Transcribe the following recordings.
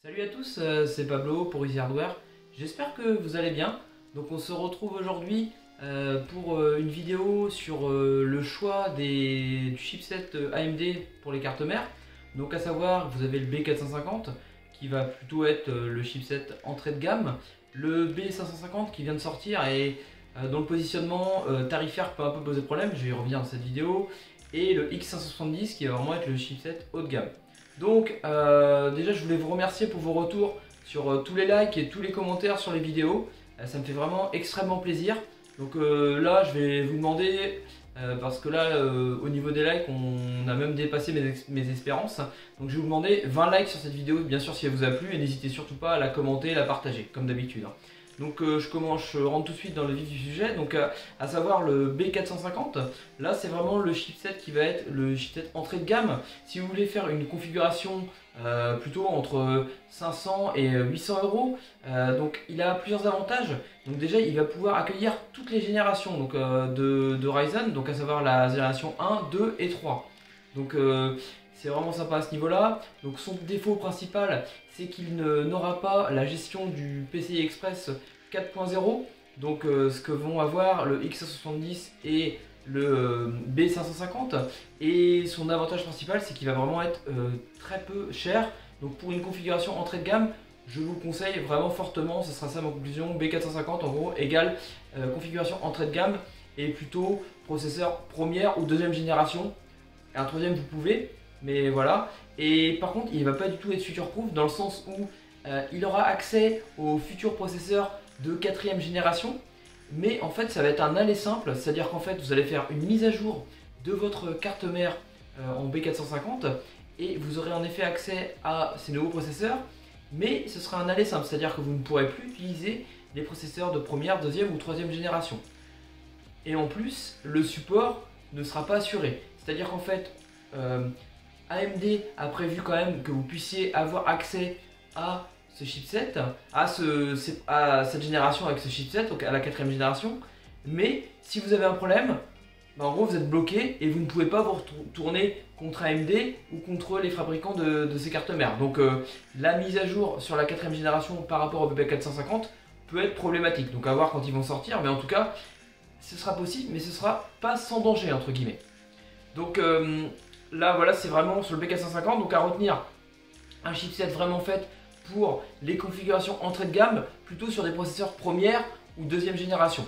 Salut à tous, c'est Pablo pour Easy Hardware. J'espère que vous allez bien. Donc on se retrouve aujourd'hui pour une vidéo sur le choix du chipset AMD pour les cartes mères. Donc à savoir, vous avez le B450 qui va plutôt être le chipset entrée de gamme. Le B550 qui vient de sortir et dont le positionnement tarifaire peut un peu poser problème, je vais y revenir dans cette vidéo. Et le X570 qui va vraiment être le chipset haut de gamme. Donc déjà je voulais vous remercier pour vos retours sur tous les likes et tous les commentaires sur les vidéos. Ça me fait vraiment extrêmement plaisir. Donc là je vais vous demander, parce que là au niveau des likes on a même dépassé mes espérances. Donc je vais vous demander 20 likes sur cette vidéo bien sûr si elle vous a plu. Et n'hésitez surtout pas à la commenter et la partager comme d'habitude. Donc je rentre tout de suite dans le vif du sujet, donc à savoir le B450. Là c'est vraiment le chipset qui va être le chipset entrée de gamme. Si vous voulez faire une configuration plutôt entre 500 et 800 euros, donc il a plusieurs avantages. Donc déjà il va pouvoir accueillir toutes les générations donc, de Ryzen, donc à savoir la génération 1, 2 et 3. Donc c'est vraiment sympa à ce niveau-là. Donc son défaut principal, c'est qu'il n'aura pas la gestion du PCI Express 4.0. Donc ce que vont avoir le X570 et le B550. Et son avantage principal, c'est qu'il va vraiment être très peu cher. Donc pour une configuration entrée de gamme, je vous le conseille vraiment fortement. Ce sera ça ma conclusion. B450 en gros égale configuration entrée de gamme et plutôt processeur première ou deuxième génération. Un troisième vous pouvez. Mais voilà, et par contre il ne va pas du tout être future proof dans le sens où il aura accès aux futurs processeurs de 4ème génération. Mais en fait ça va être un aller simple, c'est à dire qu'en fait vous allez faire une mise à jour de votre carte mère en B450 et vous aurez en effet accès à ces nouveaux processeurs. Mais ce sera un aller simple, c'est à dire que vous ne pourrez plus utiliser les processeurs de première, deuxième ou troisième génération. Et en plus le support ne sera pas assuré, c'est à dire qu'en fait AMD a prévu quand même que vous puissiez avoir accès à ce chipset, à cette génération avec ce chipset, donc à la 4ème génération. Mais si vous avez un problème, en gros vous êtes bloqué et vous ne pouvez pas vous retourner contre AMD ou contre les fabricants de ces cartes mères. Donc la mise à jour sur la 4ème génération par rapport au B450 peut être problématique. Donc à voir quand ils vont sortir, mais en tout cas ce sera possible, mais ce sera pas sans danger entre guillemets. Donc là voilà, c'est vraiment sur le B450, donc à retenir un chipset vraiment fait pour les configurations entrée de gamme, plutôt sur des processeurs première ou deuxième génération,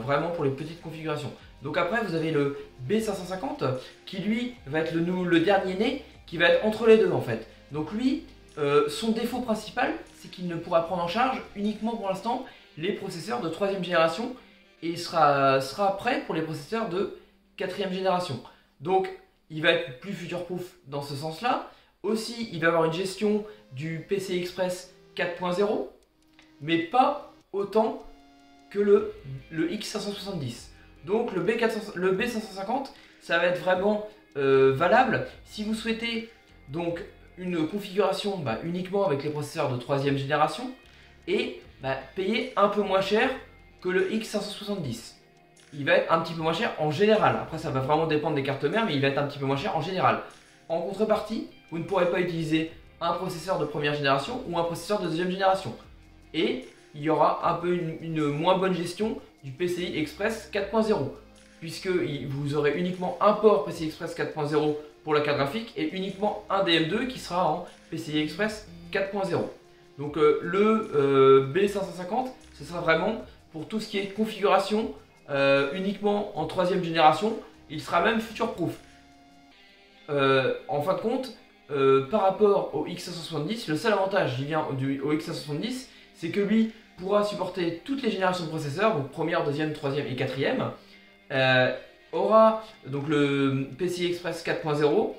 vraiment pour les petites configurations. Donc après vous avez le B550 qui lui va être le dernier né, qui va être entre les deux en fait. Donc lui, son défaut principal, c'est qu'il ne pourra prendre en charge uniquement pour l'instant les processeurs de 3ème génération et sera prêt pour les processeurs de 4ème génération. Donc il va être plus future-proof dans ce sens-là. Aussi, il va avoir une gestion du PCI Express 4.0, mais pas autant que le X570. Donc le B550, ça va être vraiment valable si vous souhaitez donc une configuration uniquement avec les processeurs de 3ème génération et payer un peu moins cher que le X570. Il va être un petit peu moins cher en général. Après, ça va vraiment dépendre des cartes mères, mais il va être un petit peu moins cher en général. En contrepartie, vous ne pourrez pas utiliser un processeur de première génération ou un processeur de deuxième génération. Et il y aura un peu une moins bonne gestion du PCI Express 4.0, puisque vous aurez uniquement un port PCI Express 4.0 pour la carte graphique et uniquement un DM2 qui sera en PCI Express 4.0. Donc le B550, ce sera vraiment pour tout ce qui est configuration uniquement en 3ème génération. Il sera même future proof. En fin de compte, par rapport au X570, le seul avantage qui vient au X570, c'est que lui pourra supporter toutes les générations de processeurs, donc première, deuxième, troisième et quatrième. Aura donc le PCI Express 4.0,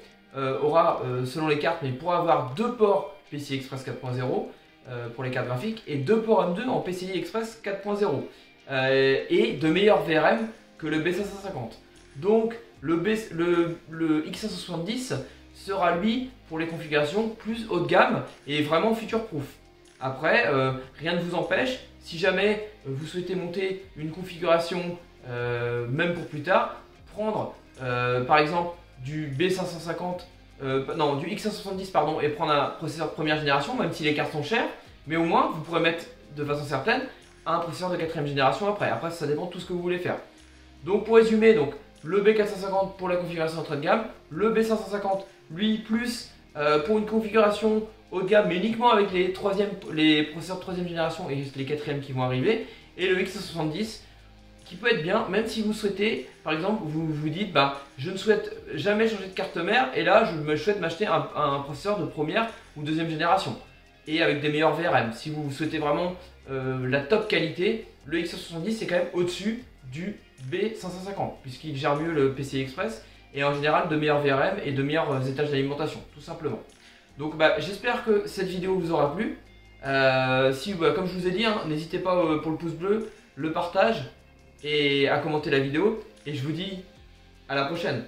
aura selon les cartes, mais il pourra avoir deux ports PCI Express 4.0 pour les cartes graphiques et deux ports M2 en PCI Express 4.0. Et de meilleurs VRM que le B550. Donc le X570 sera lui pour les configurations plus haut de gamme et vraiment future proof. Après, rien ne vous empêche, si jamais vous souhaitez monter une configuration même pour plus tard, prendre par exemple du B550 non, du X570 pardon, et prendre un processeur de première génération, même si les cartes sont chères, mais au moins vous pourrez mettre de façon certaine un processeur de 4ème génération après. Après, ça dépend de tout ce que vous voulez faire. Donc pour résumer, donc, le B450 pour la configuration entrée de gamme, le B550 lui plus pour une configuration haut de gamme mais uniquement avec les processeurs de 3ème génération et les 4ème qui vont arriver, et le X570 qui peut être bien même si vous souhaitez, par exemple vous vous dites bah je ne souhaite jamais changer de carte mère et là je souhaite m'acheter un processeur de première ou 2ème génération et avec des meilleurs VRM. Si vous souhaitez vraiment la top qualité, le X570 c'est quand même au-dessus du B550 puisqu'il gère mieux le PCI Express et en général de meilleurs VRM et de meilleurs étages d'alimentation tout simplement. Donc bah, j'espère que cette vidéo vous aura plu. Comme je vous ai dit, hein, n'hésitez pas pour le pouce bleu, le partage et à commenter la vidéo. Et je vous dis à la prochaine.